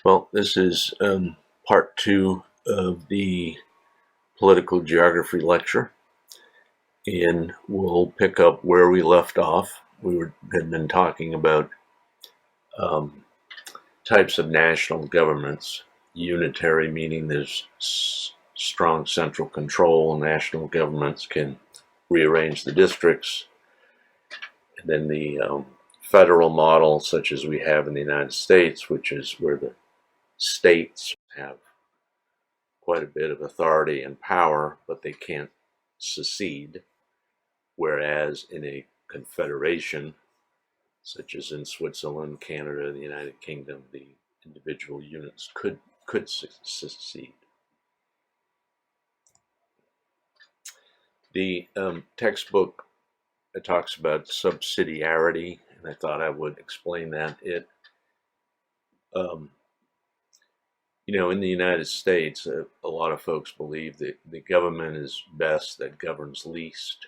Well, this is part two of the political geography lecture, and we'll pick up where we left off. Had been talking about um, types of national governments. Unitary, meaning there's strong central control, and national governments can rearrange the districts. And then the federal model, such as we have in the United States, which is where the states have quite a bit of authority and power, but they can't secede. Whereas in a confederation, such as in Switzerland, Canada, the United Kingdom, the individual units could secede. The textbook talks about subsidiarity, and I thought I would explain that. Um, in the United States, a lot of folks believe that the government is best that governs least.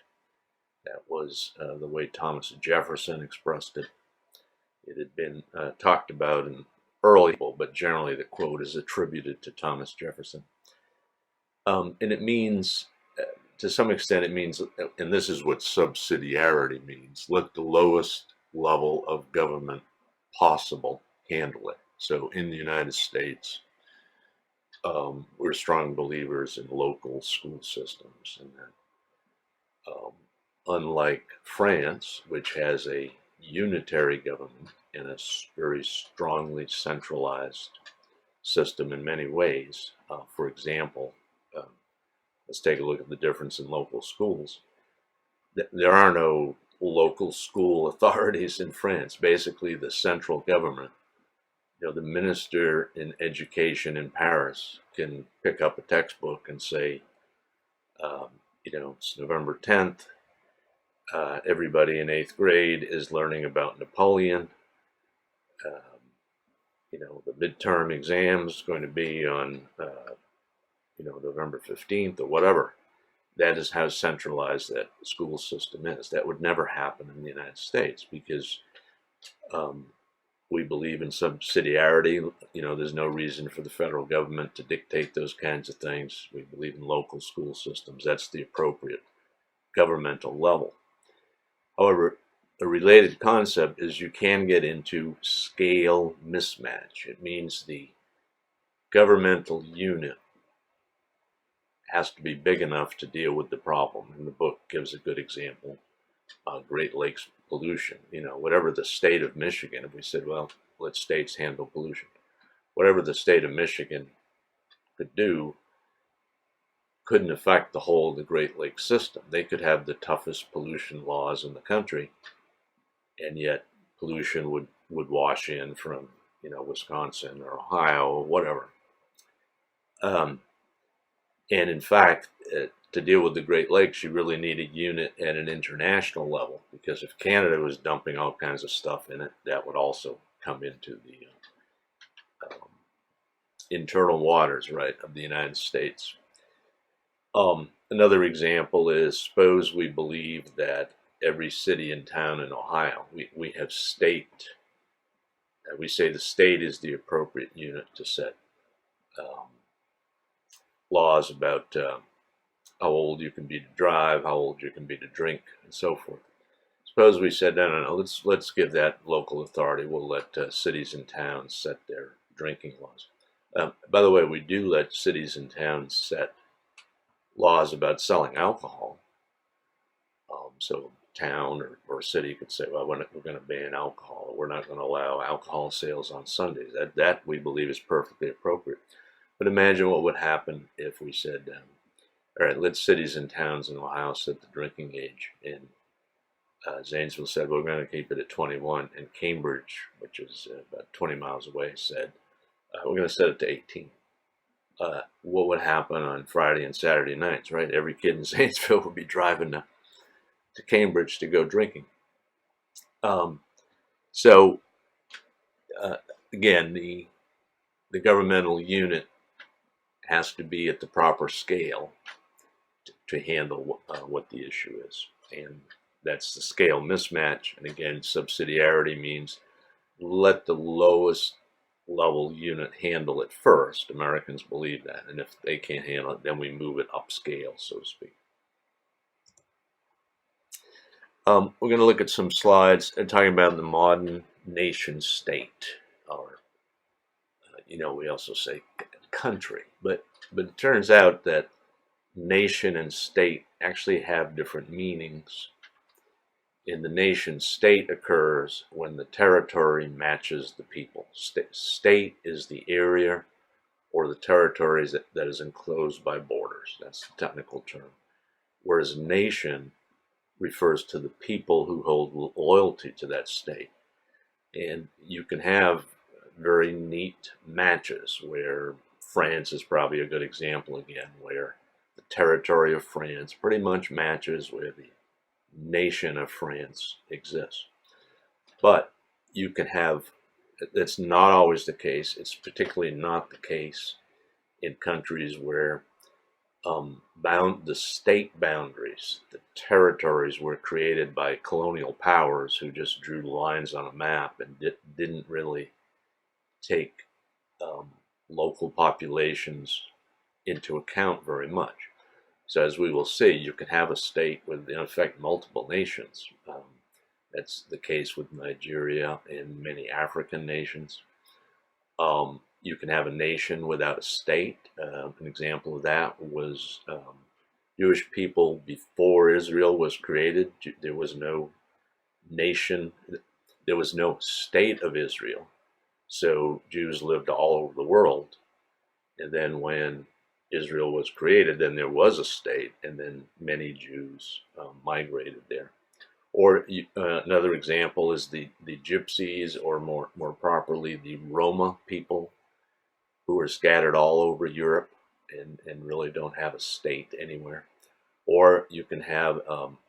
That was the way Thomas Jefferson expressed it. It had been talked about in early, but generally the quote is attributed to Thomas Jefferson. And it means, to some extent, it means, and this is what subsidiarity means, let the lowest level of government possible handle it. So in the United States, we're strong believers in local school systems, and that unlike France, which has a unitary government and a very strongly centralized system in many ways. For example, uh, let's take a look at the difference in local schools. There are no local school authorities in France. Basically, the central government, the minister in education in Paris can pick up a textbook and say, um, it's November 10th. Everybody in 8th grade is learning about Napoleon. Um, the midterm exam is going to be on, November 15th or whatever. That is how centralized that school system is. That would never happen in the United States because um, we believe in subsidiarity. There's no reason for the federal government to dictate those kinds of things. We believe in local school systems. That's the appropriate governmental level. However, a related concept is you can get into scale mismatch. It means the governmental unit has to be big enough to deal with the problem. And the book gives a good example. Great Lakes pollution. Whatever the state of Michigan, if we said, well, let states handle pollution, whatever the state of Michigan could do couldn't affect the whole of the Great Lakes system. They could have the toughest pollution laws in the country, and yet pollution would wash in from Wisconsin or Ohio or whatever. And in fact, to deal with the Great Lakes, you really need a unit at an international level, because if Canada was dumping all kinds of stuff in it, that would also come into the internal waters, right, of the United States. Another example is, suppose we believe that every city and town in Ohio, we have state. We say the state is the appropriate unit to set laws about how old you can be to drive, how old you can be to drink, and so forth. Suppose we said, no, let's give that local authority. We'll let cities and towns set their drinking laws. By the way, we do let cities and towns set laws about selling alcohol. So town or city could say, well, we're going to ban alcohol. We're not going to allow alcohol sales on Sundays. That we believe is perfectly appropriate. But imagine what would happen if we said, all right, let cities and towns in Ohio set the drinking age. And Zanesville said, well, we're going to keep it at 21. And Cambridge, which is about 20 miles away, said, we're going to set it to 18. What would happen on Friday and Saturday nights, right? Every kid in Zanesville would be driving to Cambridge to go drinking. So again, the governmental unit has to be at the proper scale to handle what the issue is. And that's the scale mismatch. And again, subsidiarity means let the lowest level unit handle it first. Americans believe that, and if they can't handle it, then we move it upscale, so to speak. We're going to look at some slides talking about the modern nation state, or we also say country, but it turns out that nation and state actually have different meanings. In the nation state occurs when the territory matches the people. State is the area or the territories that is enclosed by borders. That's the technical term. Whereas nation refers to the people who hold loyalty to that state. And you can have very neat matches where France is probably a good example again, where the territory of France pretty much matches where the nation of France exists. But you can have, that's not always the case. It's particularly not the case in countries where the state boundaries, the territories were created by colonial powers who just drew lines on a map and didn't really take local populations into account very much. So as we will see, you can have a state with, in effect, multiple nations. That's the case with Nigeria and many African nations. You can have a nation without a state. An example of that was Jewish people before Israel was created. There was no nation, there was no state of Israel. So Jews lived all over the world. And then when Israel was created, then there was a state, and then many Jews migrated there. Or another example is the Gypsies, or more properly, the Roma people, who are scattered all over Europe and really don't have a state anywhere. Or you can have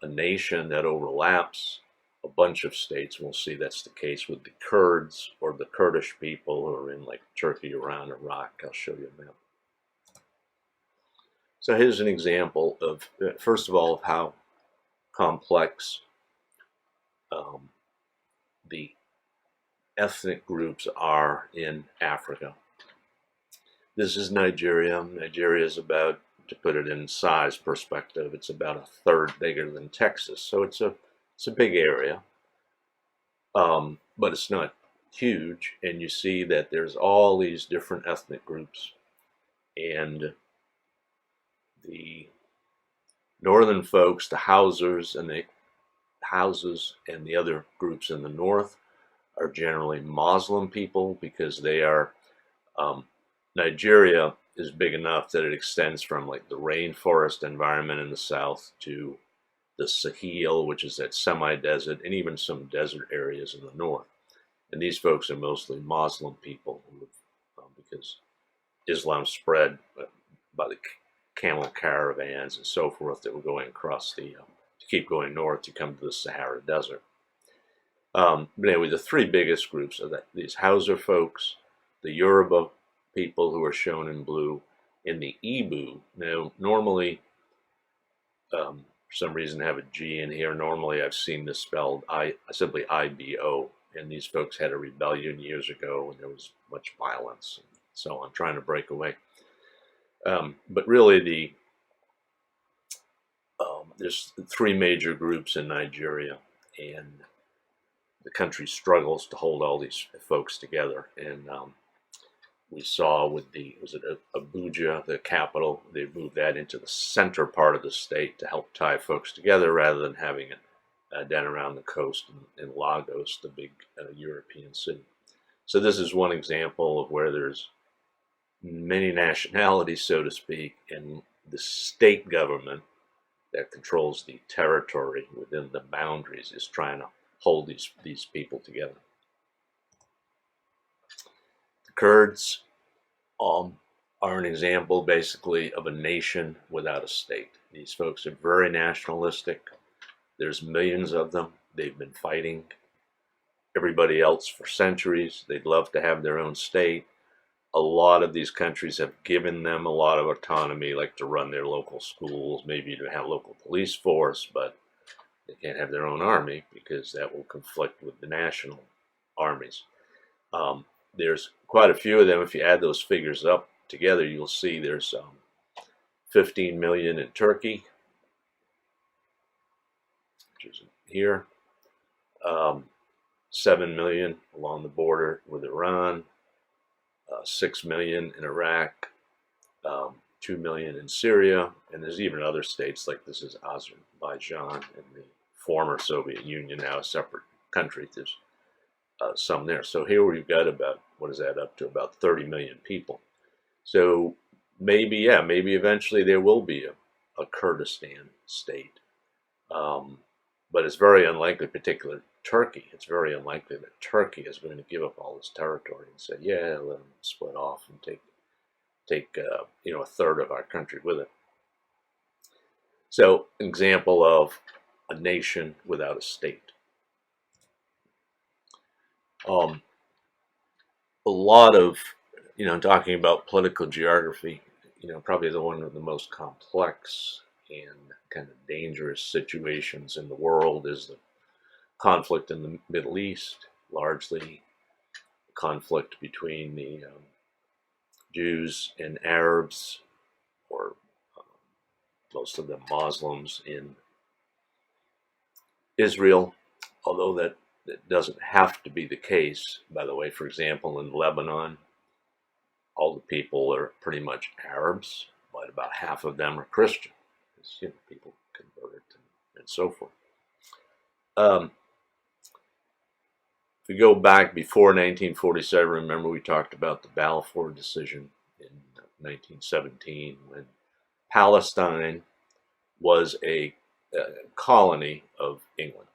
a nation that overlaps a bunch of states. We'll see that's the case with the Kurds or the Kurdish people who are in like Turkey, Iran, Iraq. I'll show you a map. So here's an example of, first of all, of how complex the ethnic groups are in Africa. This is Nigeria. Nigeria is about, to put it in size perspective, it's about a third bigger than Texas. So it's a big area, but it's not huge. And you see that there's all these different ethnic groups, and the northern folks, the Hausas and the other groups in the north are generally Muslim people, because they are, Nigeria is big enough that it extends from like the rainforest environment in the south to the Sahel, which is that semi-desert, and even some desert areas in the north. And these folks are mostly Muslim people, because Islam spread by the camel caravans and so forth that were going across to keep going north to come to the Sahara Desert. But anyway, the three biggest groups are these Hausa folks, the Yoruba people who are shown in blue, and the Igbo. Now, normally, for some reason, I have a G in here. Normally, I've seen this spelled simply IBO, and these folks had a rebellion years ago, and there was much violence and so on, trying to break away. But really, there's three major groups in Nigeria, and the country struggles to hold all these folks together. And we saw with Abuja, the capital, they moved that into the center part of the state to help tie folks together rather than having it down around the coast in Lagos, the big European city. So this is one example of where there's many nationalities, so to speak, and the state government that controls the territory within the boundaries is trying to hold these people together. The Kurds are an example, basically, of a nation without a state. These folks are very nationalistic. There's millions of them. They've been fighting everybody else for centuries. They'd love to have their own state. A lot of these countries have given them a lot of autonomy, like to run their local schools, maybe to have local police force, but they can't have their own army because that will conflict with the national armies. There's quite a few of them. If you add those figures up together, you'll see there's 15 million in Turkey, which is here, 7 million along the border with Iran, 6 million in Iraq, 2 million in Syria, and there's even other states like this is Azerbaijan in the former Soviet Union, now a separate country. There's some there. So here we've got about, what is that, up to about 30 million people. So maybe, yeah, maybe eventually there will be a Kurdistan state. But it's very unlikely, particularly Turkey, it's very unlikely that Turkey is going to give up all this territory and say, yeah, let them split off and take a third of our country with it. So, an example of a nation without a state. A lot of, talking about political geography, probably one of the most complex and kind of dangerous situations in the world is the conflict in the Middle East, largely conflict between the Jews and Arabs, or most of them Muslims in Israel, although that doesn't have to be the case. By the way, for example, in Lebanon, all the people are pretty much Arabs, but about half of them are Christian. People converted and so forth. If we go back before 1947, remember we talked about the Balfour decision in 1917 when Palestine was a colony of England.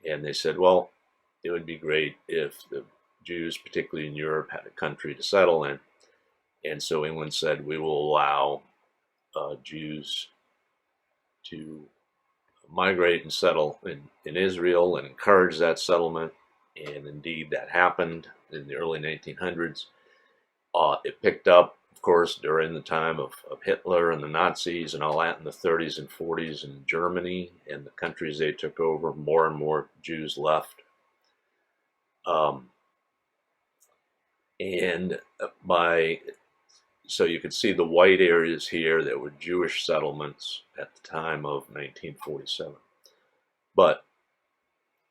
And they said, well, it would be great if the Jews, particularly in Europe, had a country to settle in. And so England said, we will allow Jews to migrate and settle in Israel and encourage that settlement. And indeed, that happened in the early 1900s. It picked up, of course, during the time of Hitler and the Nazis and all that in the 30s and 40s in Germany and the countries they took over. More and more Jews left. So you could see the white areas here that were Jewish settlements at the time of 1947. But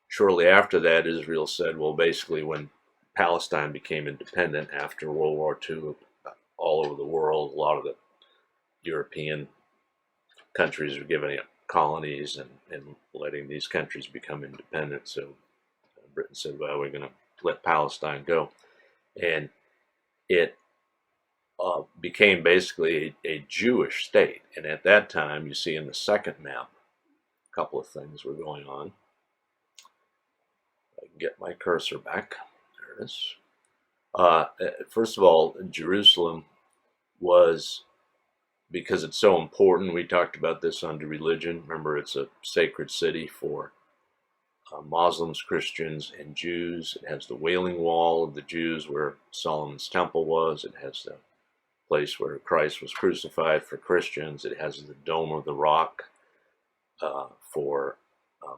shortly after that, Israel said, well, basically when Palestine became independent after World War II, all over the world, a lot of the European countries were giving up colonies and letting these countries become independent. So Britain said, well, we're going to let Palestine go. And it became basically a Jewish state. And at that time, you see in the second map, a couple of things were going on. I can get my cursor back. There it is. First of all, Jerusalem was, because it's so important, we talked about this under religion. Remember, it's a sacred city for Muslims, Christians, and Jews. It has the Wailing Wall of the Jews where Solomon's temple was. It has the place where Christ was crucified for Christians. It has the Dome of the Rock for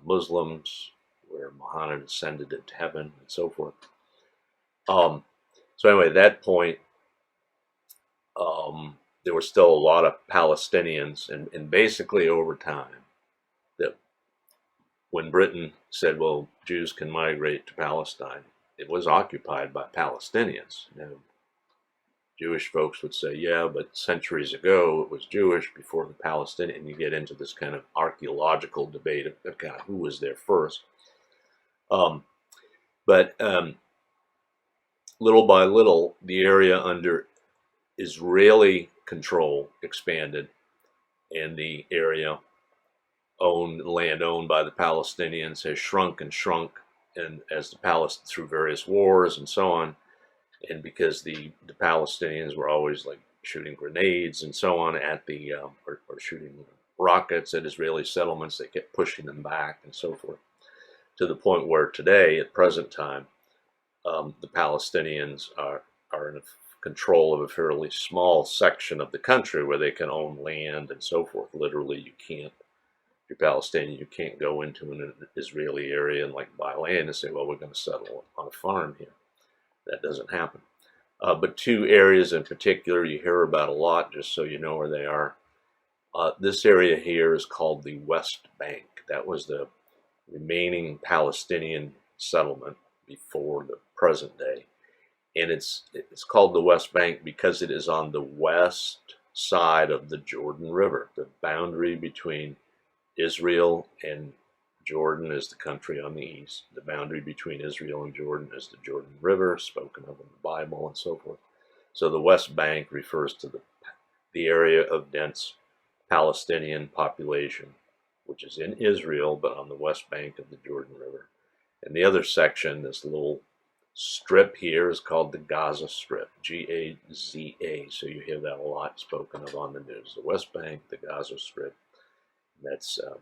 Muslims, where Muhammad ascended into heaven, and so forth. So anyway, at that point, there were still a lot of Palestinians, and basically over time, that when Britain said, well, Jews can migrate to Palestine, it was occupied by Palestinians. Now, Jewish folks would say, yeah, but centuries ago it was Jewish before the Palestinian, and you get into this kind of archaeological debate of kind of who was there first. But little by little, the area under Israeli control expanded, and the area land owned by the Palestinians has shrunk and shrunk, and as the through various wars and so on, and because the Palestinians were always like shooting grenades and so on at the or shooting rockets at Israeli settlements, they kept pushing them back and so forth, to the point where today, at present time, the Palestinians are in control of a fairly small section of the country where they can own land and so forth. Literally, you can't, if you're Palestinian, you can't go into an Israeli area and like buy land and say, well, we're going to settle on a farm here. That doesn't happen. But two areas in particular you hear about a lot, just so you know where they are. This area here is called the West Bank. That was the remaining Palestinian settlement before the present day. And it's called the West Bank because it is on the west side of the Jordan River. The boundary between Israel and Jordan is the country on the east. The boundary between Israel and Jordan is the Jordan River, spoken of in the Bible and so forth. So the West Bank refers to the area of dense Palestinian population, which is in Israel, but on the west bank of the Jordan River. And the other section, this little strip here, is called the Gaza Strip, Gaza. So you hear that a lot spoken of on the news. The West Bank, the Gaza Strip. That's a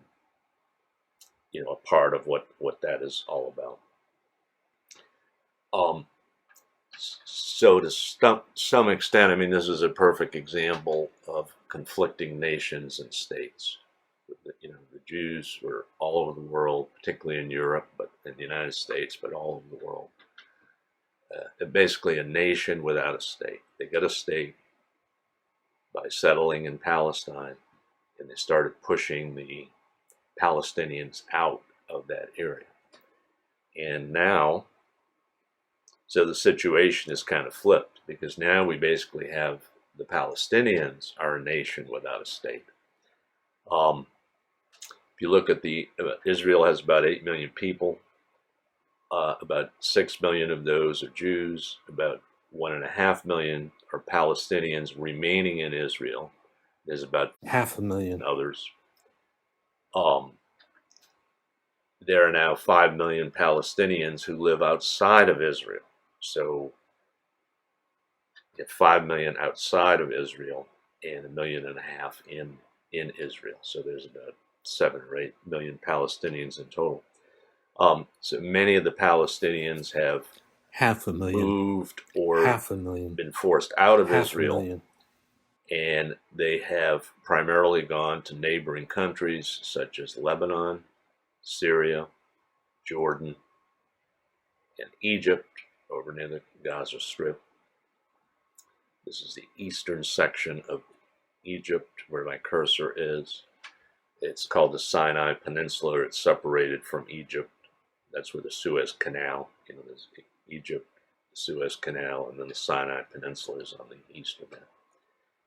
part of what that is all about. So to some extent, I mean, this is a perfect example of conflicting nations and states. The Jews were all over the world, particularly in Europe, but in the United States, but all over the world. Basically a nation without a state. They got a state by settling in Palestine, and they started pushing the Palestinians out of that area. And now, so the situation is kind of flipped, because now we basically have the Palestinians are a nation without a state. If you look at Israel has about 8 million people. About 6 million of those are Jews. About 1.5 million are Palestinians remaining in Israel. There's about 500,000 others. There are now 5 million Palestinians who live outside of Israel. So you have 5 million outside of Israel and 1.5 million in Israel. So there's about 7 or 8 million Palestinians in total. So many of the Palestinians have 500,000 moved or 500,000 been forced out of 500,000 Israel, and they have primarily gone to neighboring countries such as Lebanon, Syria, Jordan, and Egypt over near the Gaza Strip. This is the eastern section of Egypt where my cursor is. It's called the Sinai Peninsula. It's separated from Egypt. That's where the Suez Canal, there's Egypt, the Suez Canal, and then the Sinai Peninsula is on the east of that.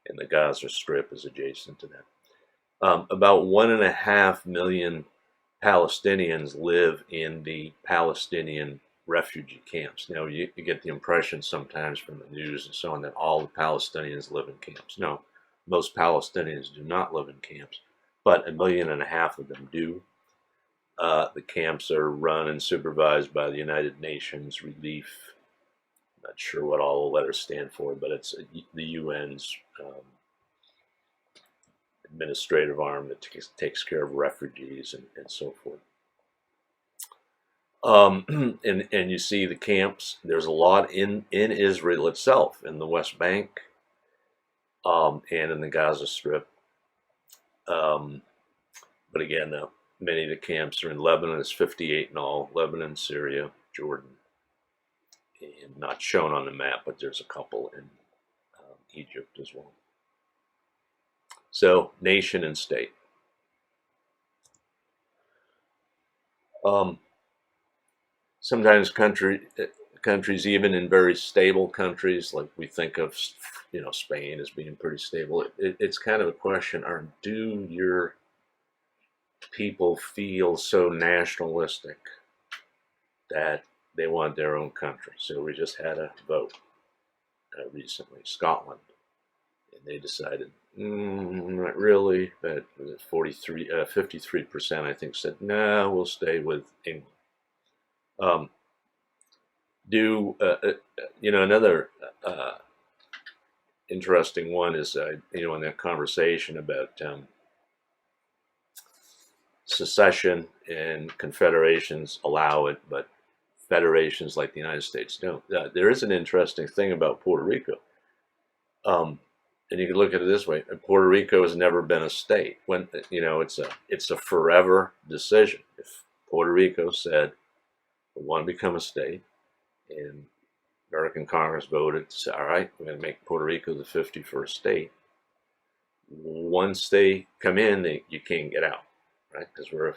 And the Gaza Strip is adjacent to that. About 1.5 million Palestinians live in the Palestinian refugee camps. Now, you get the impression sometimes from the news and so on that all the Palestinians live in camps. No, most Palestinians do not live in camps, but 1.5 million of them do. The camps are run and supervised by the United Nations Relief. I'm not sure what all the letters stand for, but it's the UN's administrative arm that takes care of refugees and so forth. And you see the camps. There's a lot in Israel itself, in the West Bank, and in the Gaza Strip. But again, many of the camps are in Lebanon. It's 58 in all. Lebanon, Syria, Jordan, and not shown on the map, but there's a couple in Egypt as well. So, nation and state. Sometimes countries, even in very stable countries, like we think of, Spain as being pretty stable. It's kind of a question: do your people feel so nationalistic that they want their own country? So we just had a vote recently, Scotland, and they decided, not really, but 53%, I think, said, no, we'll stay with England. Another interesting one is, in that conversation about secession, and confederations allow it, but federations like the United States don't. There is an interesting thing about Puerto Rico. And you can look at it this way: Puerto Rico has never been a state. When it's a forever decision. If Puerto Rico said we want to become a state, and American Congress voted to say, all right, we're going to make Puerto Rico the 51st state. Once they come in, you can't get out, right? Because we're a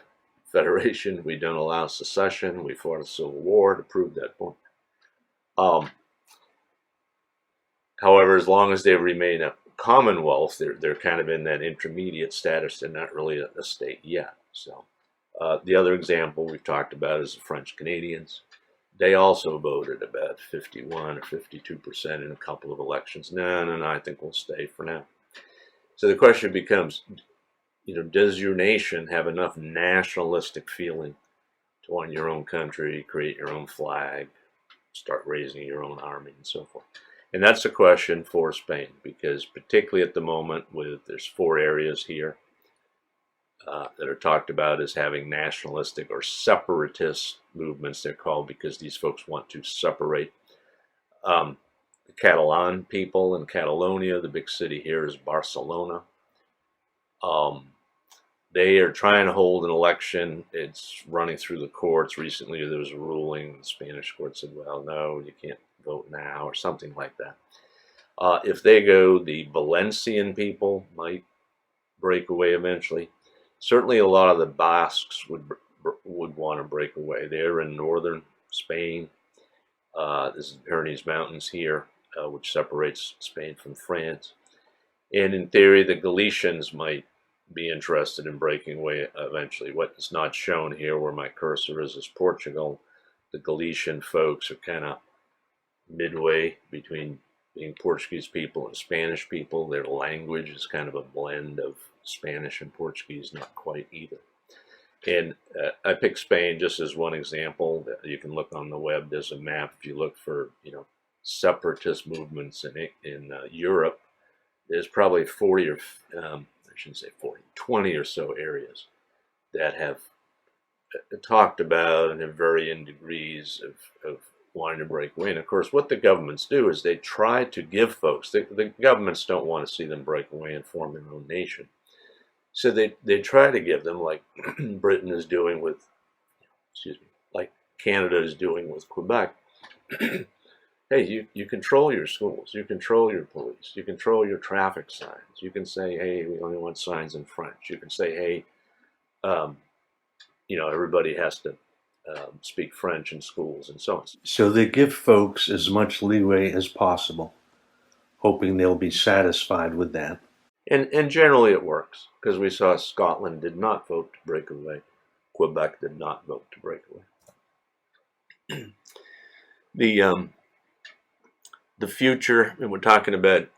federation. We don't allow secession. We fought a civil war to prove that point. However, as long as they remain a commonwealth, they're kind of in that intermediate status. They're not really a state yet. So the other example we've talked about is the French Canadians. They also voted about 51 or 52% in a couple of elections. No, I think we'll stay for now. So the question becomes, does your nation have enough nationalistic feeling to want your own country, create your own flag, start raising your own army, and so forth? And that's a question for Spain, because particularly at the moment, there's 4 areas here that are talked about as having nationalistic or separatist movements, they're called, because these folks want to separate the Catalan people in Catalonia. The big city here is Barcelona. They are trying to hold an election. It's running through the courts. Recently, there was a ruling. The Spanish court said, well, no, you can't vote now, or something like that. If they go, the Valencian people might break away eventually. Certainly, a lot of the Basques would want to break away. They're in northern Spain. This is Pyrenees Mountains here, which separates Spain from France. And in theory, the Galicians might be interested in breaking away eventually. What is not shown here, where my cursor is Portugal. The Galician folks are kind of midway between being Portuguese people and Spanish people. Their language is kind of a blend of Spanish and Portuguese, not quite either. And I picked Spain just as one example. You can look on the web. There's a map. If you look for, separatist movements in Europe, there's probably 40 or I shouldn't say 40, 20 or so areas that have talked about and have varying degrees of wanting to break away. And of course, what the governments do is they try to give folks, the governments don't want to see them break away and form their own nation. So they try to give them, like Britain is doing with, like Canada is doing with Quebec. Hey, you control your schools, you control your police, you control your traffic signs. You can say, hey, we only want signs in French. You can say, hey, everybody has to speak French in schools and so on. So they give folks as much leeway as possible, hoping they'll be satisfied with that. And generally it works, because we saw Scotland did not vote to break away. Quebec did not vote to break away. The future, and we're talking about,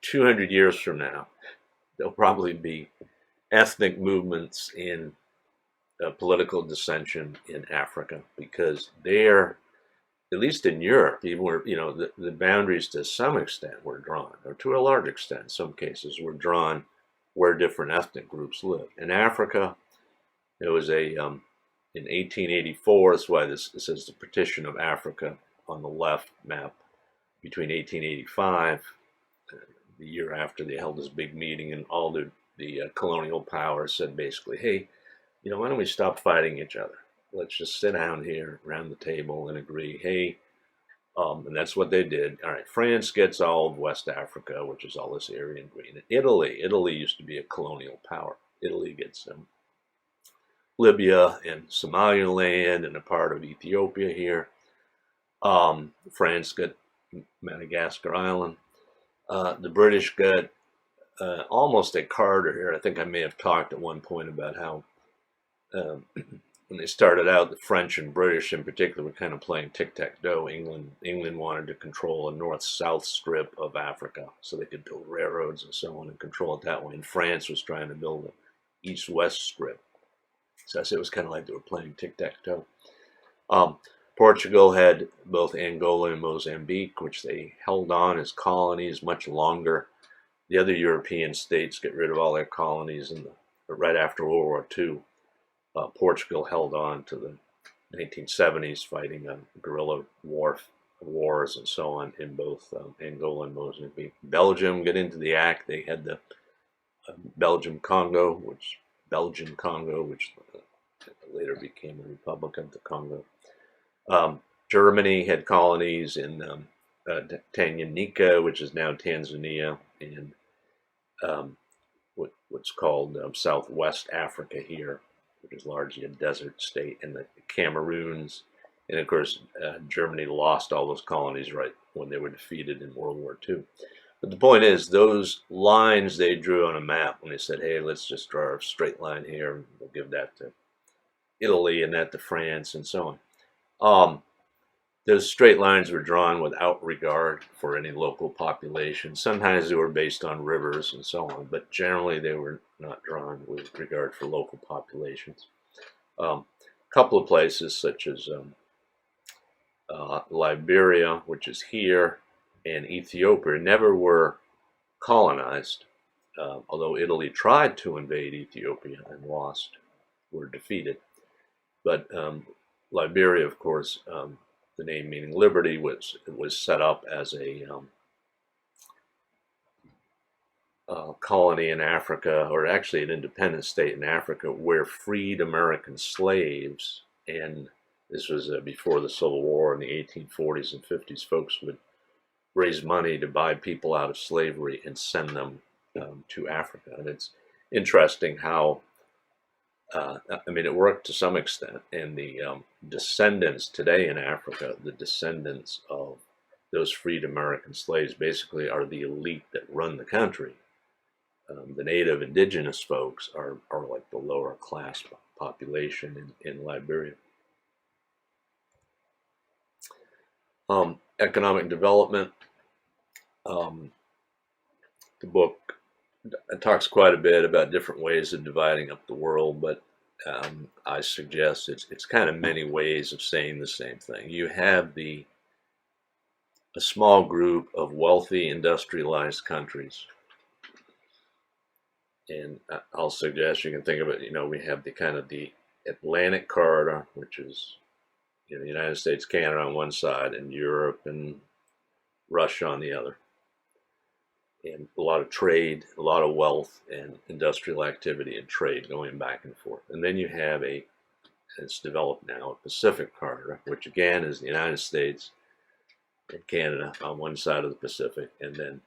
200 years from now, there'll probably be ethnic movements in political dissension in Africa, because they're, at least in Europe, even where, the boundaries to some extent were drawn, or to a large extent, in some cases, were drawn where different ethnic groups live. In Africa, there was in 1884, that's why this says the Partition of Africa on the left map, between 1885, the year after they held this big meeting, and all the colonial powers said basically, hey, why don't we stop fighting each other? Let's just sit down here around the table and agree, hey, and that's what they did. All right, France gets all of West Africa, which is all this area in green. And Italy used to be a colonial power. Italy gets Libya and Somaliland and a part of Ethiopia here. France got Madagascar Island. The British got almost a Carter here. I think I may have talked at one point about how when they started out, the French and British in particular were kind of playing tic-tac-toe. England wanted to control a north-south strip of Africa so they could build railroads and so on and control it that way. And France was trying to build an east-west strip. So I said it was kind of like they were playing tic-tac-toe. Portugal had both Angola and Mozambique, which they held on as colonies much longer. The other European states get rid of all their colonies right after World War II. Portugal held on to the 1970s, fighting guerrilla wars and so on in both Angola and Mozambique. Belgium got into the act. They had the Belgian Congo, which later became the Republic of the Congo. Germany had colonies in Tanganyika, which is now Tanzania, and what's called Southwest Africa here, which is largely a desert state, and the Cameroons. And of course, Germany lost all those colonies right when they were defeated in World War II. But the point is, those lines they drew on a map when they said, hey, let's just draw a straight line here, and we'll give that to Italy and that to France and so on. Those straight lines were drawn without regard for any local population. Sometimes they were based on rivers and so on, but generally they were not drawn with regard for local populations. A couple of places such as Liberia, which is here, and Ethiopia never were colonized, although Italy tried to invade Ethiopia and lost, were defeated. But Liberia, of course, the name meaning liberty, was set up as a colony in Africa, or actually an independent state in Africa, where freed American slaves, and this was before the Civil War in the 1840s and 50s, folks would raise money to buy people out of slavery and send them to Africa. And it's interesting how I mean, it worked to some extent, and the descendants today in Africa, the descendants of those freed American slaves, basically are the elite that run the country. The native indigenous folks are like the lower class population in Liberia. Economic development. The book talks quite a bit about different ways of dividing up the world, but I suggest it's kind of many ways of saying the same thing. You have a small group of wealthy, industrialized countries, and I'll suggest you can think of it. We have the Atlantic corridor, which is the United States, Canada on one side, and Europe and Russia on the other. And a lot of trade, a lot of wealth, and industrial activity and trade going back and forth. And then you have it's developed now, a Pacific corridor, which again is the United States and Canada on one side of the Pacific, and then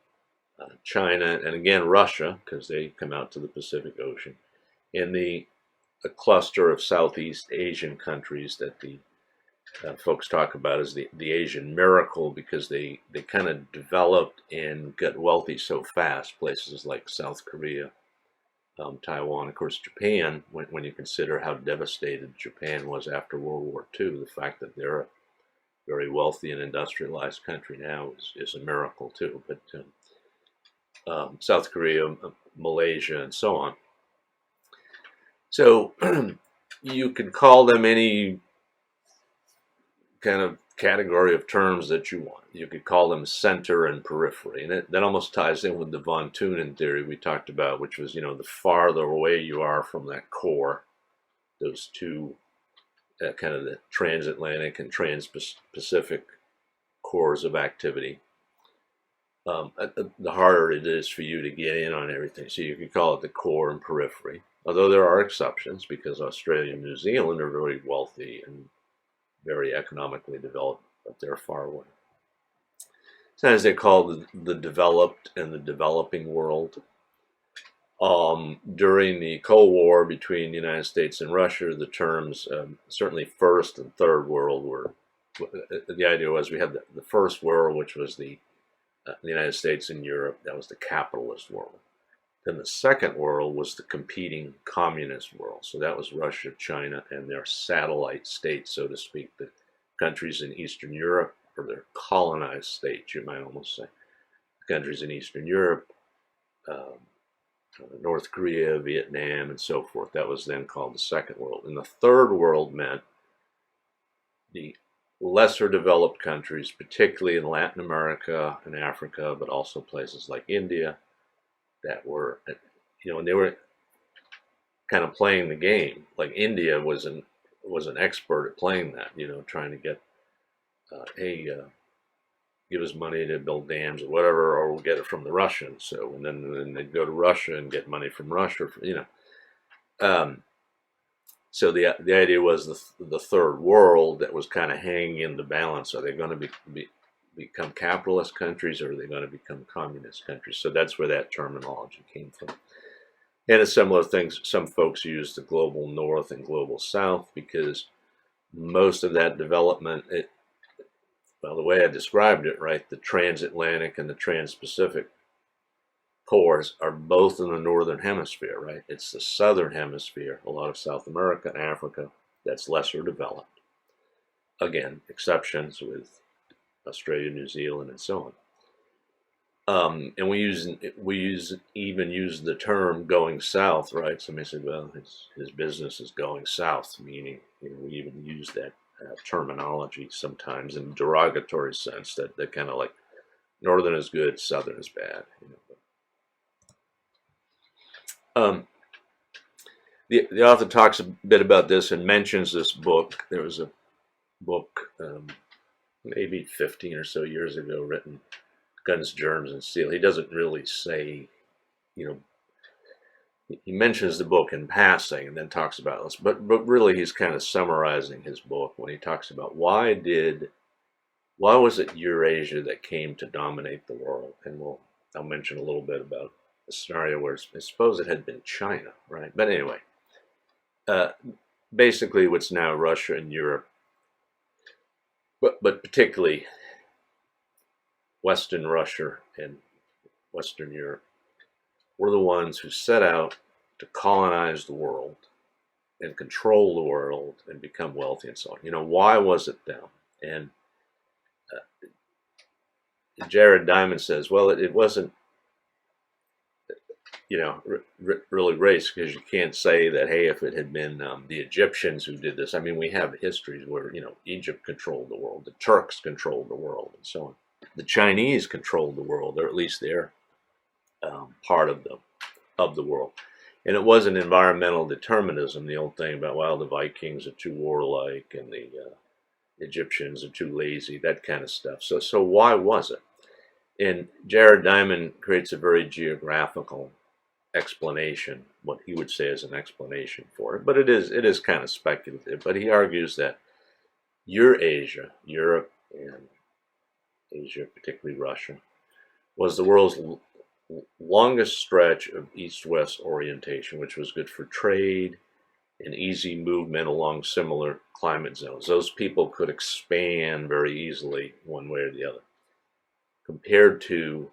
China, and again Russia, because they come out to the Pacific Ocean, and a cluster of Southeast Asian countries that the folks talk about as the Asian miracle, because they kind of developed and got wealthy so fast. Places like South Korea, Taiwan, of course Japan, when you consider how devastated Japan was after World War II, the fact that they're a very wealthy and industrialized country now is a miracle too. But South Korea, Malaysia, and so on. So you could call them any kind of category of terms that you want. You could call them center and periphery, and that almost ties in with the von Thunen theory we talked about, which was, the farther away you are from that core, those two kind of the transatlantic and trans-Pacific cores of activity, the harder it is for you to get in on everything. So you could call it the core and periphery, although there are exceptions, because Australia and New Zealand are very wealthy and very economically developed, but they're far away. Sometimes they call the developed and the developing world. During the Cold War between the United States and Russia, the terms, certainly first and third world, were, the idea was we had the first world, which was the United States and Europe. That was the capitalist world. Then the second world was the competing communist world. So that was Russia, China, and their satellite states, so to speak, the countries in Eastern Europe, or their colonized states, you might almost say. The countries in Eastern Europe, North Korea, Vietnam, and so forth. That was then called the second world. And the third world meant the lesser developed countries, particularly in Latin America and Africa, but also places like India, that were, and they were kind of playing the game. Like India was an expert at playing that, trying to get, give us money to build dams or whatever, or we'll get it from the Russians. So, and then they'd go to Russia and get money from Russia, So the idea was the third world that was kind of hanging in the balance. Are they going to become capitalist countries, or are they going to become communist countries? So that's where that terminology came from. And a similar thing, some folks use the global north and global south because most of that development, well, the way I described it, right, the transatlantic and the trans-Pacific cores are both in the northern hemisphere, right? It's the southern hemisphere, a lot of South America and Africa, that's lesser developed. Again, exceptions with Australia, New Zealand, and so on. And we even use the term going south, right? Somebody said, well, his business is going south, meaning, we even use that terminology sometimes in a derogatory sense, that kind of like northern is good, southern is bad. The author talks a bit about this and mentions this book. There was a book maybe 15 or so years ago written, Guns, Germs, and Steel. He doesn't really say, he mentions the book in passing and then talks about this, but really he's kind of summarizing his book when he talks about why was it Eurasia that came to dominate the world? And I'll mention a little bit about a scenario where I suppose it had been China, right? But anyway, basically what's now Russia and Europe, but particularly Western Russia and Western Europe, were the ones who set out to colonize the world and control the world and become wealthy and so on. Why was it them? And Jared Diamond says, well, it wasn't, really race, because you can't say that, hey, if it had been the Egyptians who did this. I mean, we have histories where, Egypt controlled the world, the Turks controlled the world, and so on. The Chinese controlled the world, or at least they're part of the world. And it wasn't environmental determinism, the old thing about, well, the Vikings are too warlike and the Egyptians are too lazy, that kind of stuff. So why was it? And Jared Diamond creates a very geographical explanation, what he would say is an explanation for it, but it is kind of speculative. But he argues that Eurasia, Europe and Asia, particularly Russia, was the world's longest stretch of east-west orientation, which was good for trade and easy movement along similar climate zones. Those people could expand very easily one way or the other, compared to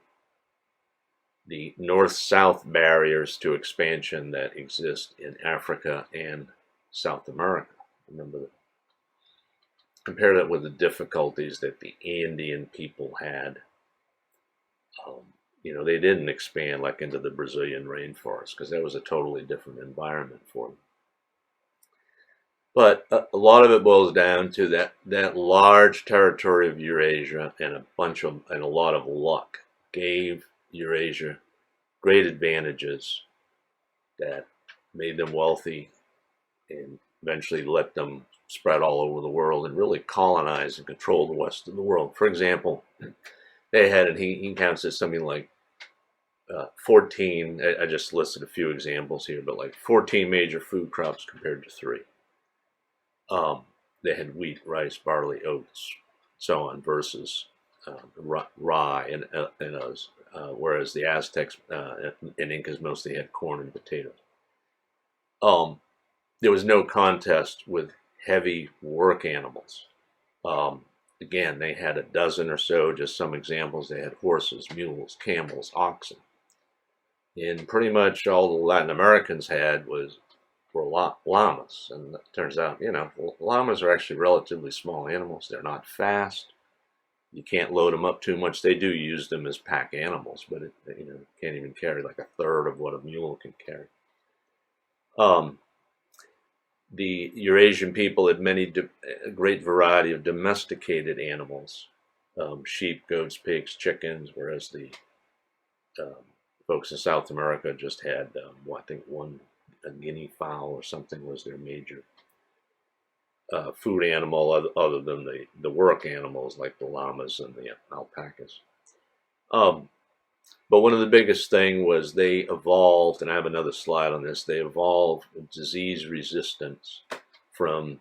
the north-south barriers to expansion that exist in Africa and South America. Remember that. Compare that with the difficulties that the Andean people had. They didn't expand like into the Brazilian rainforest because that was a totally different environment for them. But a lot of it boils down to that large territory of Eurasia and a lot of luck gave Eurasia great advantages that made them wealthy and eventually let them spread all over the world and really colonize and control the rest of the world. For example, they had, and he counts it something like 14, I just listed a few examples here, but like 14 major food crops compared to 3. They had wheat, rice, barley, oats, so on, versus rye and others, whereas the Aztecs and Incas mostly had corn and potatoes. There was no contest with heavy work animals. Again, they had a dozen or so, just some examples. They had horses, mules, camels, oxen. And pretty much all the Latin Americans had were llamas. And it turns out, llamas are actually relatively small animals. They're not fast. You can't load them up too much. They do use them as pack animals, but can't even carry like a third of what a mule can carry. The Eurasian people had a great variety of domesticated animals, sheep, goats, pigs, chickens, whereas the folks in South America just had, I think a guinea fowl or something was their major food animal, other than the work animals like the llamas and the alpacas. But one of the biggest thing was they evolved, and I have another slide on this, they evolved disease resistance from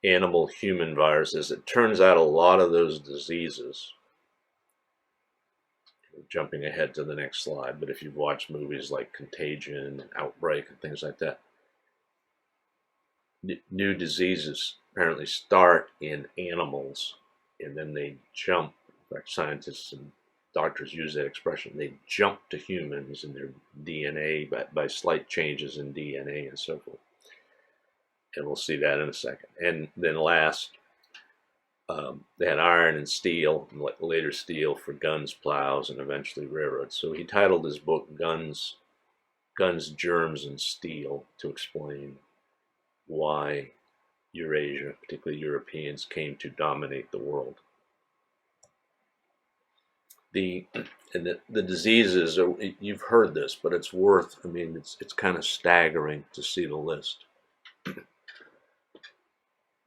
animal human viruses. It turns out a lot of those diseases, jumping ahead to the next slide, but if you've watched movies like Contagion and Outbreak and things like that, new diseases apparently start in animals and then they jump. In fact, scientists and doctors use that expression. They jump to humans in their DNA by slight changes in DNA and so forth. And we'll see that in a second. And then last, they had iron and steel, and later steel for guns, plows, and eventually railroads. So he titled his book Guns, Germs, and Steel to explain why Eurasia, particularly Europeans, came to dominate the world. The diseases, you've heard this, but it's worth, I mean, it's kind of staggering to see the list.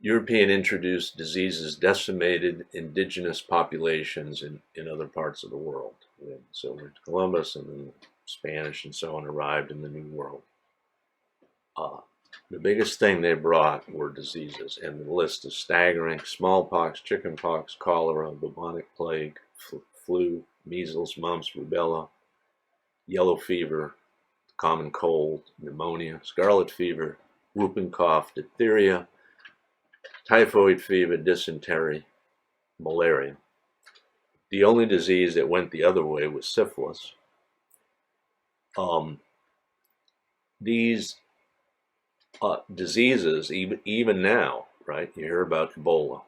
European introduced diseases decimated indigenous populations in other parts of the world. So when Columbus and then Spanish and so on arrived in the New World, the biggest thing they brought were diseases, and the list is staggering: smallpox, chickenpox, cholera, bubonic plague, flu, measles, mumps, rubella, yellow fever, common cold, pneumonia, scarlet fever, whooping cough, diphtheria, typhoid fever, dysentery, malaria. The only disease that went the other way was syphilis. These diseases, even now, right? You hear about Ebola.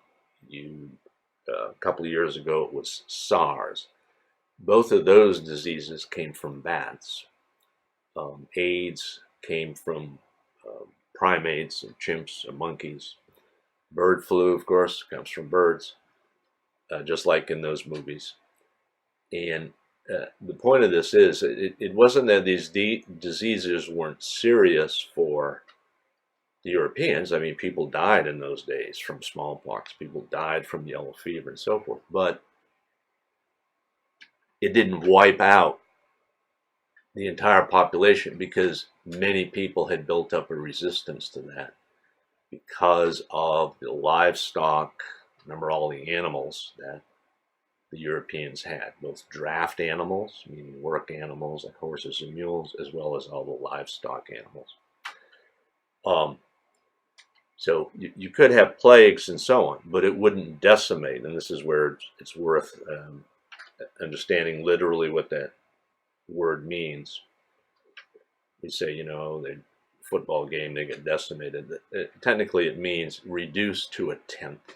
A couple of years ago, it was SARS. Both of those diseases came from bats. AIDS came from primates and chimps and monkeys. Bird flu, of course, comes from birds, just like in those movies. And the point of this is, it wasn't that these diseases weren't serious for the Europeans. I mean, people died in those days from smallpox. People died from yellow fever and so forth. But it didn't wipe out the entire population because many people had built up a resistance to that because of the livestock. Remember all the animals that the Europeans had, both draft animals, meaning work animals like horses and mules, as well as all the livestock animals. So you could have plagues and so on, but it wouldn't decimate. And this is where it's worth understanding literally what that word means. We say, the football game, they get decimated. Technically, it means reduced to a tenth.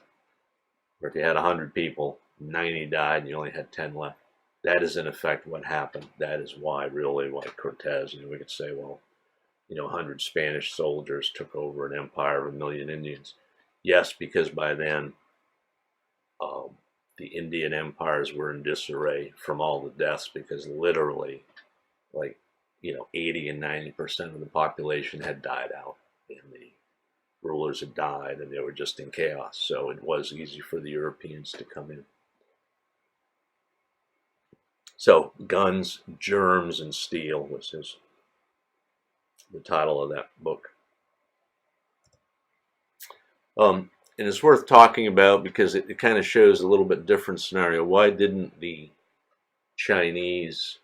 Or if you had 100 people, 90 died, and you only had 10 left. That is, in effect, what happened. That is why Cortez, we could say, well, 100 Spanish soldiers took over an empire of 1 million Indians. Yes, because by then, the Indian empires were in disarray from all the deaths, because literally, 80 and 90% of the population had died out, and the rulers had died, and they were just in chaos. So it was easy for the Europeans to come in. So, Guns, Germs, and Steel was the title of that book. And it's worth talking about because it kind of shows a little bit different scenario. Why didn't the Chinese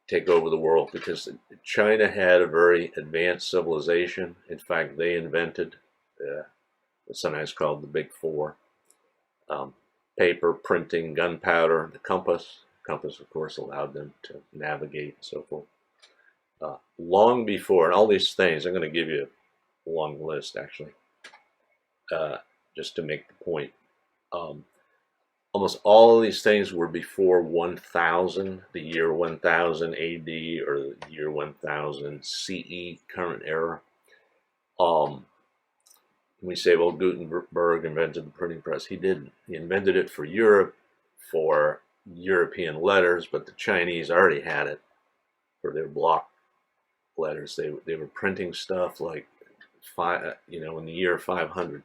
take over the world? Because China had a very advanced civilization. In fact, they invented what's sometimes called the Big Four: paper, printing, gunpowder, the compass. Compass, of course, allowed them to navigate and so forth. Long before, and all these things, I'm going to give you a long list, actually, just to make the point. Almost all of these things were before 1000, the year 1000 AD, or the year 1000 CE, current era. We say, well, Gutenberg invented the printing press. He didn't. He invented it for Europe, for European letters, but the Chinese already had it for their block letters. They were printing stuff like in the year 500.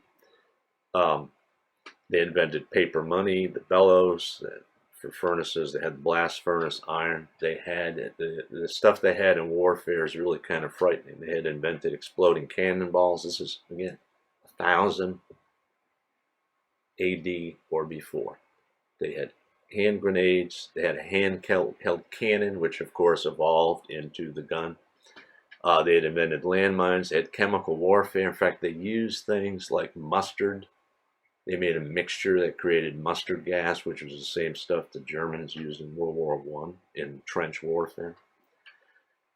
They invented paper money, the bellows, the for furnaces. They had blast furnace iron. They had the stuff they had in warfare is really kind of frightening. They had invented exploding cannonballs. This is, again, 1000 AD or before. They had hand grenades. They had a hand-held cannon, which of course evolved into the gun. They had invented landmines. They had chemical warfare. In fact, they used things like mustard. They made a mixture that created mustard gas, which was the same stuff the Germans used in World War I in trench warfare.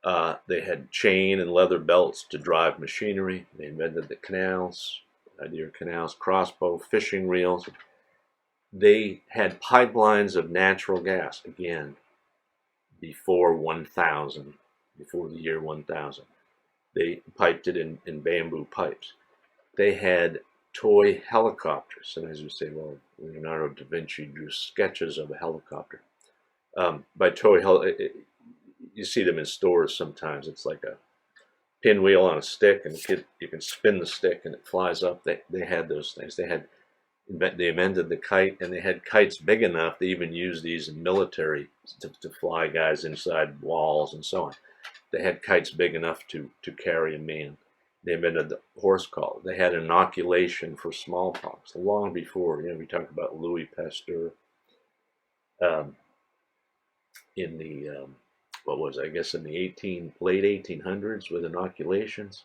They had chain and leather belts to drive machinery. They invented the canals, idea of canals, crossbow, fishing reels. They had pipelines of natural gas, again, before 1000, before the year 1000. They piped it in bamboo pipes. They had toy helicopters. And as you say, well, Leonardo da Vinci drew sketches of a helicopter. By toy, you see them in stores sometimes. It's like a pinwheel on a stick, and you can spin the stick and it flies up. They had those things. They invented the kite, and they had kites big enough. They even used these in military to fly guys inside walls and so on. They had kites big enough to carry a man. They invented the horse collar. They had inoculation for smallpox long before. We talk about Louis Pasteur in the what was it, I guess in the late 1800s with inoculations.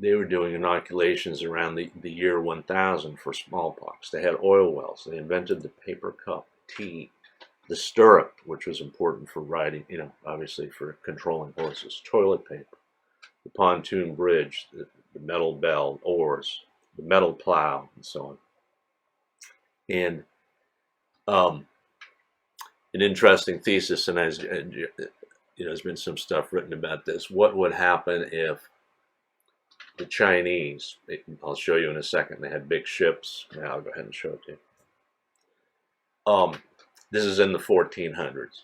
They were doing inoculations around the year 1000 for smallpox. They had oil wells. They invented the paper cup, tea, the stirrup, which was important for riding, obviously for controlling horses, toilet paper, the pontoon bridge, the metal bell, oars, the metal plow, and so on. And an interesting thesis, and there's been some stuff written about this. What would happen if the Chinese, I'll show you in a second, they had big ships. Now I'll go ahead and show it to you. This is in the 1400s.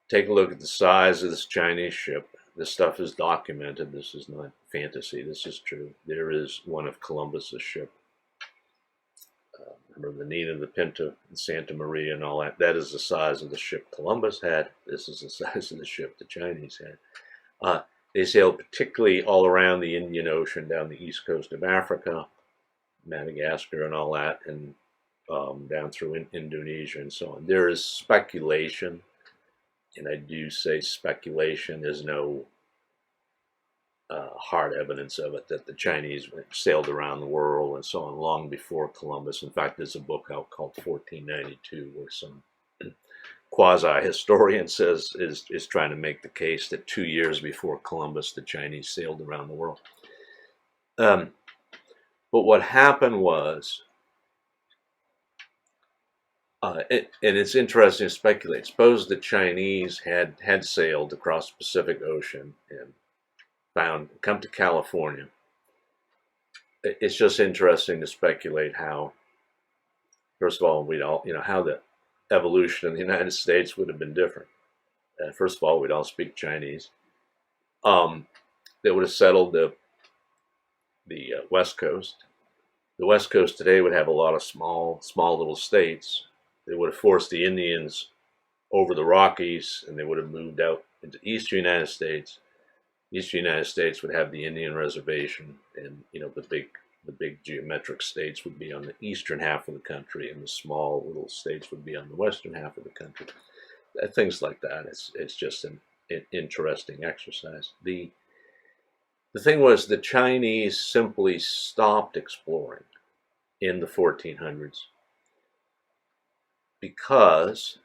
Take a look at the size of this Chinese ship. This stuff is documented. This is not fantasy. This is true. There is one of Columbus's ship. Remember the Nina, the Pinta, and Santa Maria and all that. That is the size of the ship Columbus had. This is the size of the ship the Chinese had. They sailed particularly all around the Indian Ocean, down the east coast of Africa, Madagascar and all that, and down through Indonesia and so on. There is speculation, and I do say speculation, there's no hard evidence of it, that the Chinese sailed around the world and so on long before Columbus. In fact, there's a book out called 1492 where some quasi-historian is trying to make the case that 2 years before Columbus, the Chinese sailed around the world. But what happened was, and it's interesting to speculate, suppose the Chinese had sailed across the Pacific Ocean and come to California. It's just interesting to speculate how, first of all, how the evolution in the United States would have been different. First of all, we'd all speak Chinese. They would have settled the West Coast. The West Coast today would have a lot of small little states. They would have forced the Indians over the Rockies, and they would have moved out into the eastern United States. The eastern United States would have the Indian reservation, and the big geometric states would be on the eastern half of the country, and the small little states would be on the western half of the country. Things like that. It's just an interesting exercise. The thing was, the Chinese simply stopped exploring in the 1400s because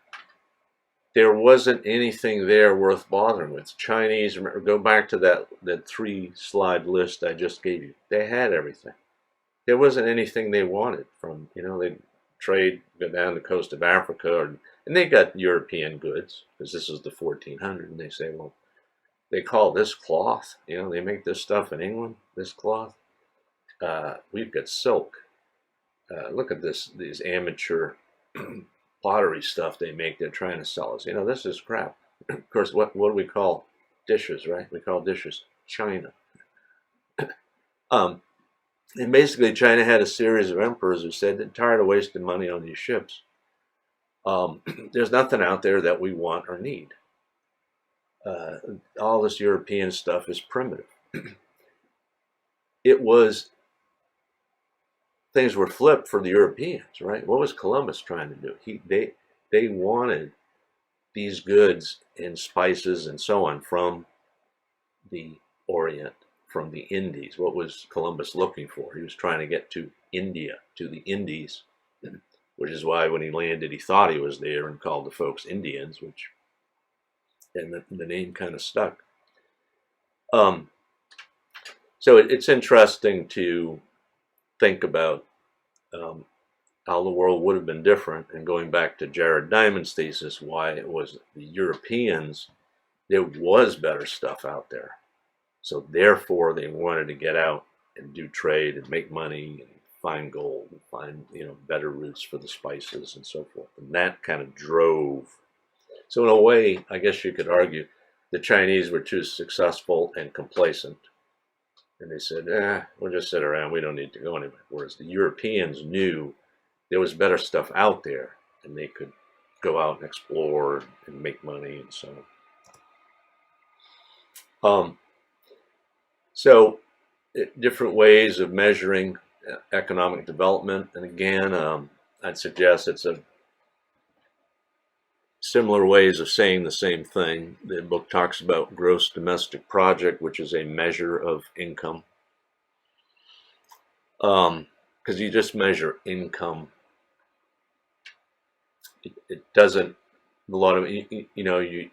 there wasn't anything there worth bothering with. Chinese, remember, go back to that 3-slide list I just gave you. They had everything. There wasn't anything they wanted from, they'd trade, go down the coast of Africa, and they got European goods, because this is the 1400s, and they say, well, they call this cloth, they make this stuff in England, this cloth. We've got silk. Look at these amateur pottery stuff they make. They're trying to sell us. This is crap. Of course, what do we call dishes, right? We call dishes china. And basically, China had a series of emperors who said, they're tired of wasting money on these ships. There's nothing out there that we want or need. Uh, all this European stuff is primitive. It was, things were flipped for the Europeans, right? What was Columbus trying to do? They wanted these goods and spices and so on from the Orient, from the Indies. What was Columbus looking for? He was trying to get to India, to the Indies, which is why when he landed, he thought he was there and called the folks Indians, which, and the name kind of stuck. Um, so it's interesting to think about um, how the world would have been different. And going back to Jared Diamond's thesis, why it was the Europeans, there was better stuff out there. So therefore, they wanted to get out and do trade and make money and find gold and find, better routes for the spices and so forth. And that kind of drove. So in a way, I guess you could argue the Chinese were too successful and complacent. And they said, we'll just sit around. We don't need to go anywhere. Whereas the Europeans knew there was better stuff out there and they could go out and explore and make money and so on. So different ways of measuring economic development. And again, I'd suggest it's a similar ways of saying the same thing. The book talks about gross domestic product, which is a measure of income. Because you just measure income. It doesn't, a lot of, you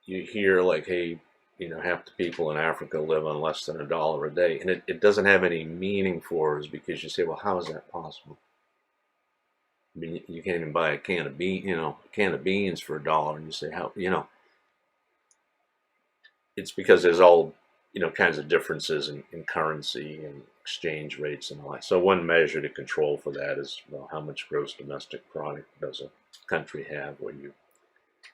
hear like, hey, half the people in Africa live on less than $1 a day. And it doesn't have any meaning for us because you say, well, how is that possible? I mean, you can't even buy a can of beans for $1. And you say, how, it's because there's all, kinds of differences in currency and exchange rates and all that. So one measure to control for that is, well, how much gross domestic product does a country have when you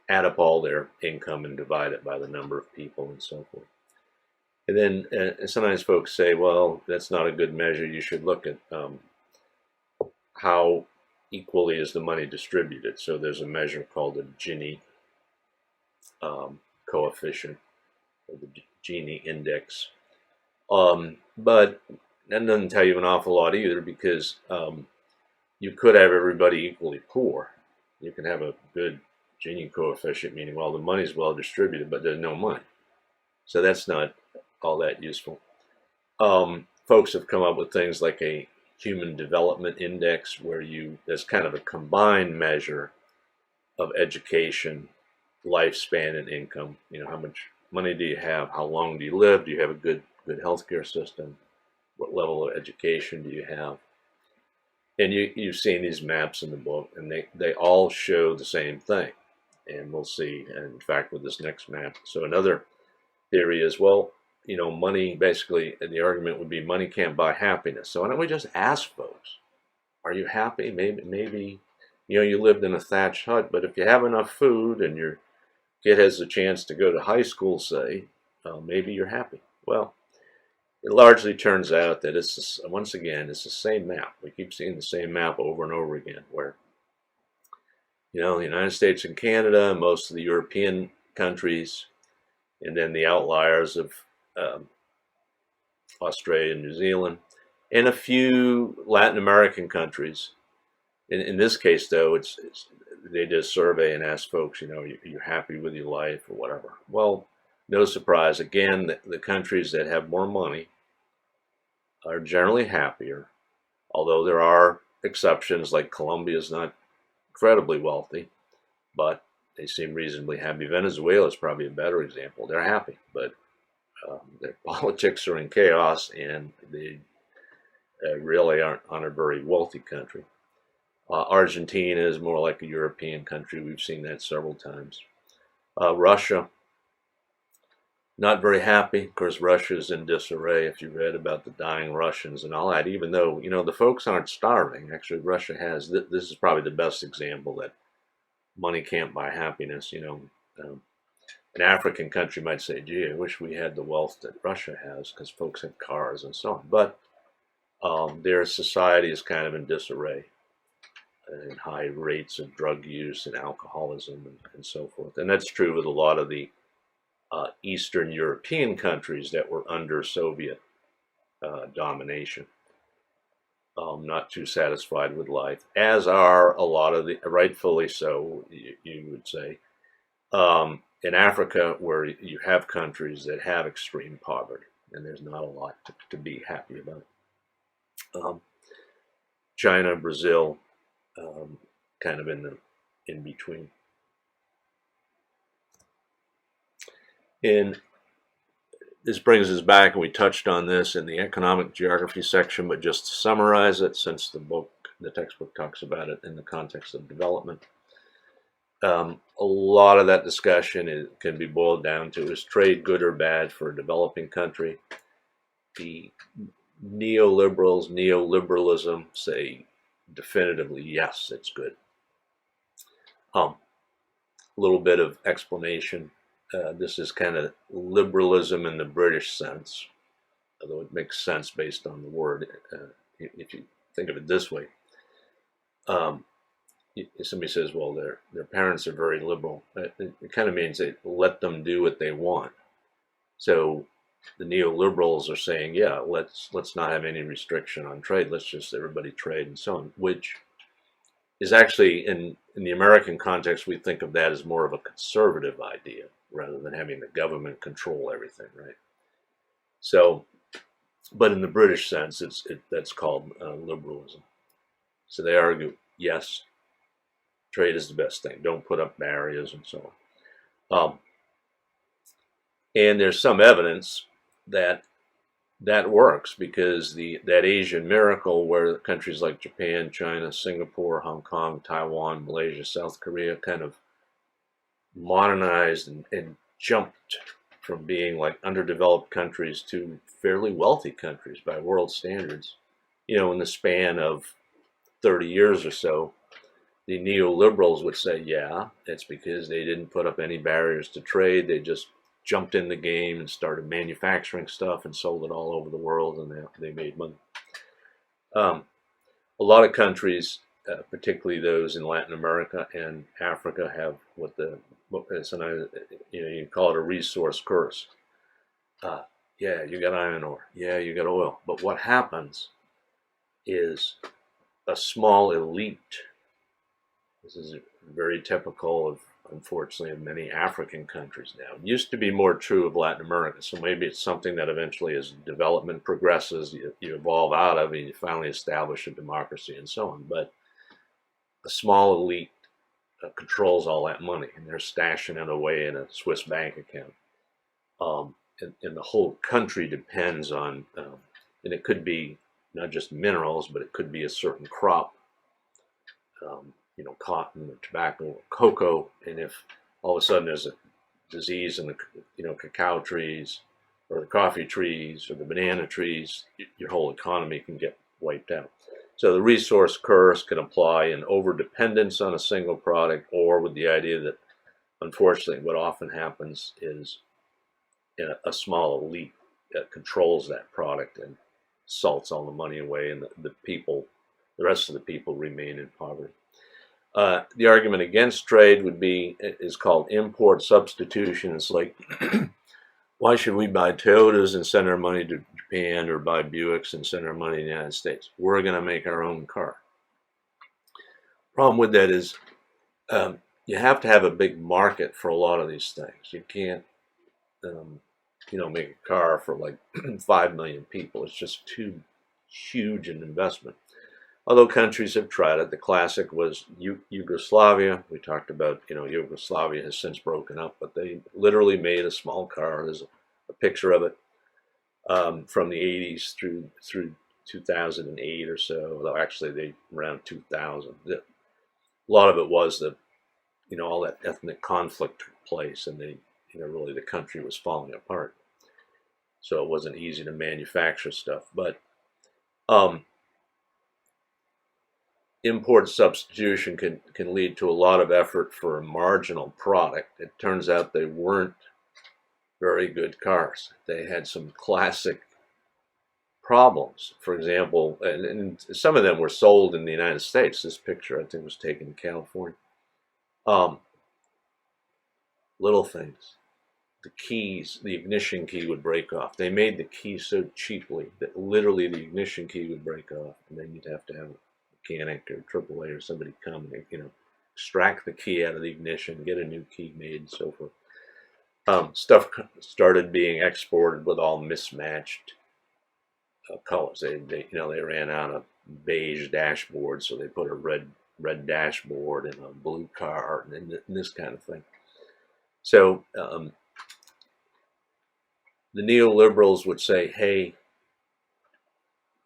add up all their income and divide it by the number of people and so forth. And then sometimes folks say, well, that's not a good measure. You should look at how equally is the money distributed. So there's a measure called the Gini coefficient, or the Gini index. But that doesn't tell you an awful lot either, because you could have everybody equally poor. You can have a good Gini coefficient, meaning, well, the money's well distributed, but there's no money. So that's not all that useful. Folks have come up with things like a human development index, where there's kind of a combined measure of education, lifespan, and income. How much money do you have? How long do you live? Do you have a good healthcare system? What level of education do you have? And you've seen these maps in the book, and they all show the same thing. And we'll see, in fact, with this next map. So another theory is, well, money, basically, the argument would be money can't buy happiness. So why don't we just ask folks, are you happy? Maybe you lived in a thatched hut, but if you have enough food and your kid has a chance to go to high school, say, maybe you're happy. Well, it largely turns out that once again, it's the same map. We keep seeing the same map over and over again, where the United States and Canada, most of the European countries, and then the outliers of Australia and New Zealand, and a few Latin American countries. In this case, though, they did a survey and asked folks, are you happy with your life or whatever? Well, no surprise. Again, the countries that have more money are generally happier, although there are exceptions, like Colombia is not incredibly wealthy, but they seem reasonably happy. Venezuela is probably a better example. They're happy, but their politics are in chaos, and they really aren't a very wealthy country. Argentina is more like a European country. We've seen that several times. Russia, not very happy. Of course, Russia's in disarray. If you read about the dying Russians and all that, even though, the folks aren't starving. Actually, Russia has, this is probably the best example that money can't buy happiness. An African country might say, gee, I wish we had the wealth that Russia has, because folks have cars and so on. But their society is kind of in disarray, and high rates of drug use and alcoholism and so forth. And that's true with a lot of the Eastern European countries that were under Soviet domination. Not too satisfied with life, as are a lot of the, rightfully so, you would say, in Africa, where you have countries that have extreme poverty, and there's not a lot to be happy about. China, Brazil, kind of in between. And this brings us back, and we touched on this in the economic geography section, but just to summarize it, since the textbook talks about it in the context of development. A lot of that discussion can be boiled down to, is trade good or bad for a developing country? The neoliberalism say definitively yes, it's good. A little bit of explanation. This is kind of liberalism in the British sense, although it makes sense based on the word. If you think of it this way, somebody says, well, their parents are very liberal. It kind of means they let them do what they want. So the neoliberals are saying, yeah, let's not have any restriction on trade. Let's just everybody trade and so on, which is actually, in the American context, we think of that as more of a conservative idea rather than having the government control everything, right? So, but in the British sense, that's called liberalism. So they argue, yes, trade is the best thing. Don't put up barriers and so on. And there's some evidence that works, because that Asian miracle, where countries like Japan, China, Singapore, Hong Kong, Taiwan, Malaysia, South Korea kind of modernized and jumped from being like underdeveloped countries to fairly wealthy countries by world standards, in the span of 30 years or so. The neoliberals would say, yeah, it's because they didn't put up any barriers to trade. They just jumped in the game and started manufacturing stuff and sold it all over the world, and they made money. A lot of countries, particularly those in Latin America and Africa, have sometimes you call it a resource curse. Yeah, you got iron ore. Yeah, you got oil. But what happens is a small elite. This is very typical of, unfortunately, of many African countries now. It used to be more true of Latin America, so maybe it's something that eventually, as development progresses, you evolve out of, and you finally establish a democracy and so on. But a small elite controls all that money, and they're stashing it away in a Swiss bank account. And the whole country depends on, and it could be not just minerals, but it could be a certain crop. Cotton or tobacco or cocoa, and if all of a sudden there's a disease in the cacao trees or the coffee trees or the banana trees, your whole economy can get wiped out. So the resource curse can apply in overdependence on a single product, or with the idea that, unfortunately, what often happens is a small elite that controls that product and salts all the money away, and the rest of the people remain in poverty. The argument against trade is called import substitution. It's like, why should we buy Toyotas and send our money to Japan, or buy Buicks and send our money to the United States? We're going to make our own car. Problem with that is, you have to have a big market for a lot of these things. You can't, make a car for like 5 million people. It's just too huge an investment. Although countries have tried it. The classic was Yugoslavia. We talked about, Yugoslavia has since broken up, but they literally made a small car. There's a picture of it from the 80s through 2008 or so. Although actually around 2000. A lot of it was that, all that ethnic conflict took place, and really the country was falling apart. So it wasn't easy to manufacture stuff. But import substitution can lead to a lot of effort for a marginal product. It turns out they weren't very good cars. They had some classic problems. For example, and some of them were sold in the United States. This picture, I think, was taken in California. Um, Little things. The keys, the ignition key would break off. They made the key so cheaply that literally the ignition key would break off, and then you'd have to have a mechanic or AAA or somebody come and extract the key out of the ignition, get a new key made, and so forth. Stuff started being exported with all mismatched colors. They ran out of beige dashboards, so they put a red dashboard in a blue car and this kind of thing. So the neoliberals would say, hey,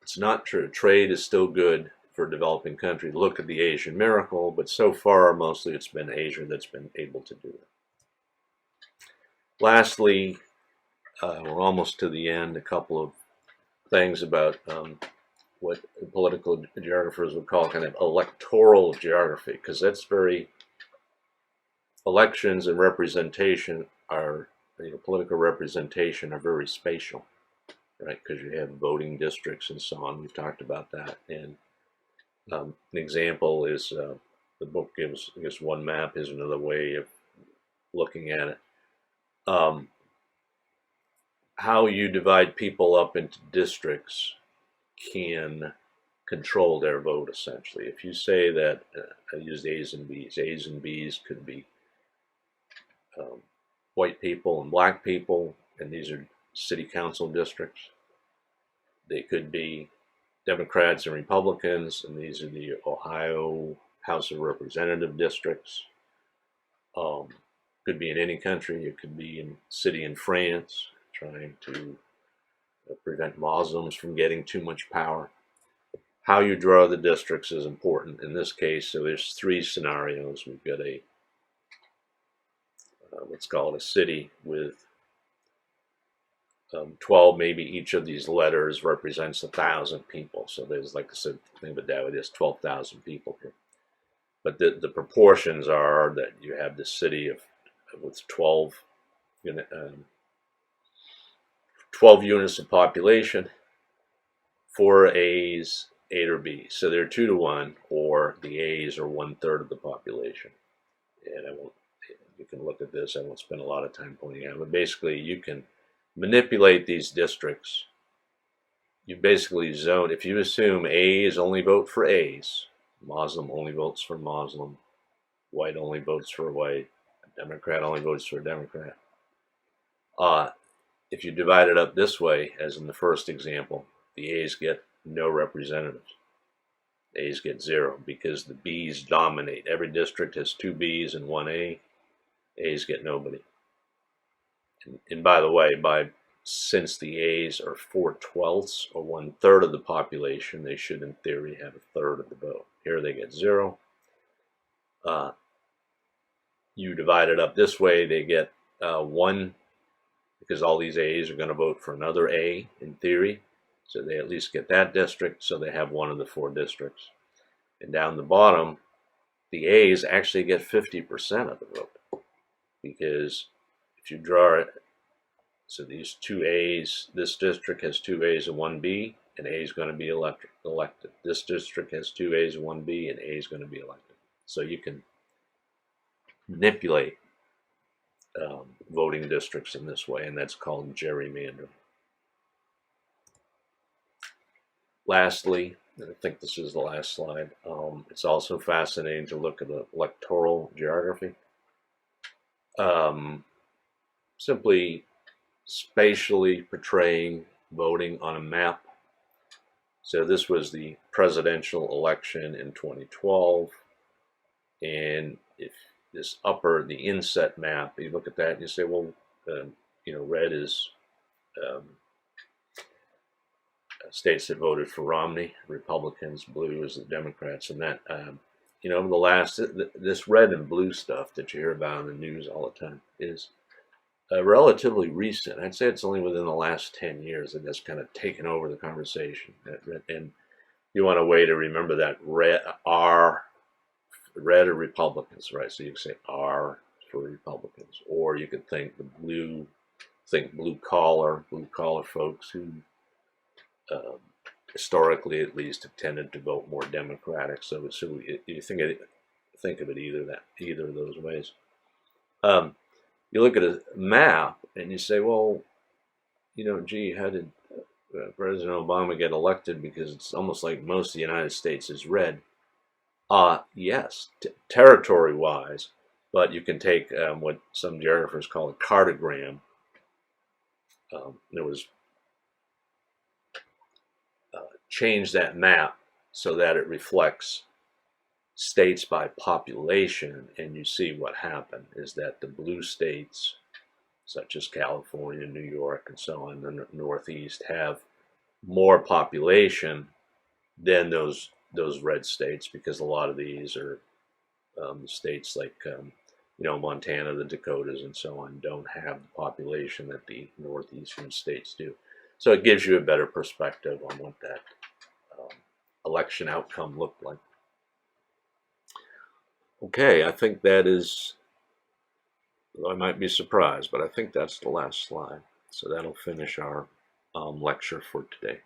it's not true. Trade is still good for developing countries. Look at the Asian miracle, but so far, mostly it's been Asia that's been able to do it. Lastly, we're almost to the end, a couple of things about what political geographers would call kind of electoral geography, because that's elections and representation are, political representation are very spatial, right? Because you have voting districts and so on. We've talked about that. And an example is the book gives, I guess one map is another way of looking at it. How you divide people up into districts can control their vote, essentially. If you say that, I used A's and B's could be white people and black people, and these are city council districts. They could be Democrats and Republicans, and these are the Ohio House of Representative districts. Could be in any country. It could be in a city in France, trying to prevent Muslims from getting too much power. How you draw the districts is important in this case. So there's three scenarios. We've got a let's call it a city with 12, maybe each of these letters represents 1,000 people. So there's, like I said, think of it as 12,000 people here. But the proportions are that you have this city with 12 units of population, 4 A's, 8 or B's. So they're 2 to 1, or the A's are 1/3 of the population. And you can look at this. I won't spend a lot of time pointing out, but basically you can manipulate these districts. You basically zone, if you assume A's only vote for A's, Muslim only votes for Muslim, white only votes for white, Democrat only votes for a Democrat. If you divide it up this way, as in the first example, the A's get no representatives. A's get 0 because the B's dominate. Every district has 2 B's and 1 A. A's get nobody. And by the way, since the A's are 4/12 or 1/3 of the population, they should, in theory, have 1/3 of the vote. Here they get 0. You divide it up this way, they get 1, because all these A's are going to vote for another A, in theory. So they at least get that district, so they have 1 of the 4 districts. And down the bottom, the A's actually get 50% of the vote. Because if you draw it, so these 2 A's, this district has 2 A's and 1 B, and A is going to be elected. This district has 2 A's and 1 B, and A is going to be elected. So you can manipulate voting districts in this way, and that's called gerrymandering. Lastly, and I think this is the last slide, it's also fascinating to look at the electoral geography. Simply spatially portraying voting on a map. So this was the presidential election in 2012, and if this the inset map, you look at that and you say, well, red is states that voted for Romney, Republicans, blue is the Democrats, and that, over the last, this red and blue stuff that you hear about in the news all the time is relatively recent. I'd say it's only within the last 10 years that that's kind of taken over the conversation. And you want a way to remember that red are Republicans, right? So you can say R for Republicans, or you could think blue collar folks who historically at least, have tended to vote more Democratic. So you think of it either of those ways. You look at a map and you say, well, gee, how did President Obama get elected? Because it's almost like most of the United States is red. Yes, territory-wise, but you can take what some geographers call a cartogram. There was change that map so that it reflects states by population, and you see what happened is that the blue states, such as California, New York, and so on, the Northeast, have more population than those red states, because a lot of these are states like Montana, the Dakotas, and so on, don't have the population that the northeastern states do. So it gives you a better perspective on what that election outcome looked like. Okay, I think that is, I might be surprised, but I think that's the last slide. So that'll finish our lecture for today.